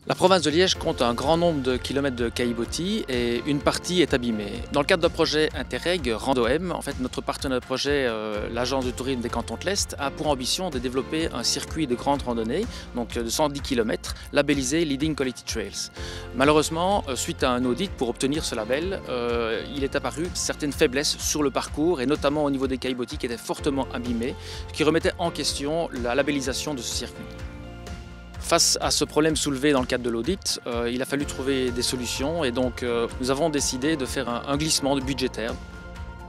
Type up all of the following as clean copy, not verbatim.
La province de Liège compte un grand nombre de kilomètres de caillebotis et une partie est abîmée. Dans le cadre d'un projet Interreg Rando-M, en fait, notre partenaire de projet, l'agence de tourisme des cantons de l'Est, a pour ambition de développer un circuit de grande randonnée, donc de 110 km, labellisé Leading Quality Trails. Malheureusement, suite à un audit pour obtenir ce label, il est apparu certaines faiblesses sur le parcours et notamment au niveau des caillebotis qui étaient fortement abîmés, ce qui remettait en question la labellisation de ce circuit. Face à ce problème soulevé dans le cadre de l'audit, il a fallu trouver des solutions et donc nous avons décidé de faire un glissement budgétaire.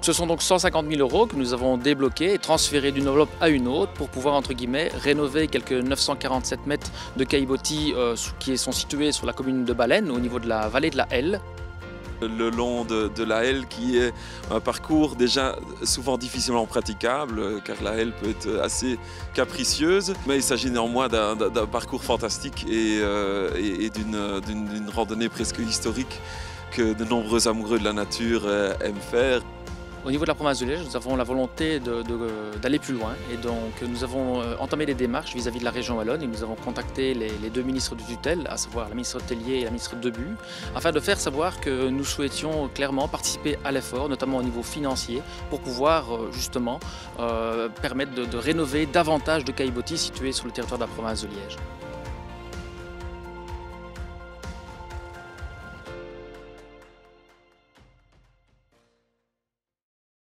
Ce sont donc 150 000 € que nous avons débloqués et transférés d'une enveloppe à une autre pour pouvoir, entre guillemets, rénover quelques 947 mètres de caillebotis qui sont situés sur la commune de Baleine, au niveau de la vallée de la Helle. Le long de la Helle qui est un parcours déjà souvent difficilement praticable car la Helle peut être assez capricieuse, mais il s'agit néanmoins d'un parcours fantastique et d'une randonnée presque historique que de nombreux amoureux de la nature aiment faire. Au niveau de la province de Liège, nous avons la volonté d'aller plus loin et donc nous avons entamé des démarches vis-à-vis de la région wallonne et nous avons contacté les deux ministres de tutelle, à savoir la ministre Tellier et la ministre Debu, afin de faire savoir que nous souhaitions clairement participer à l'effort, notamment au niveau financier, pour pouvoir justement permettre de rénover davantage de caillebotis situés sur le territoire de la province de Liège.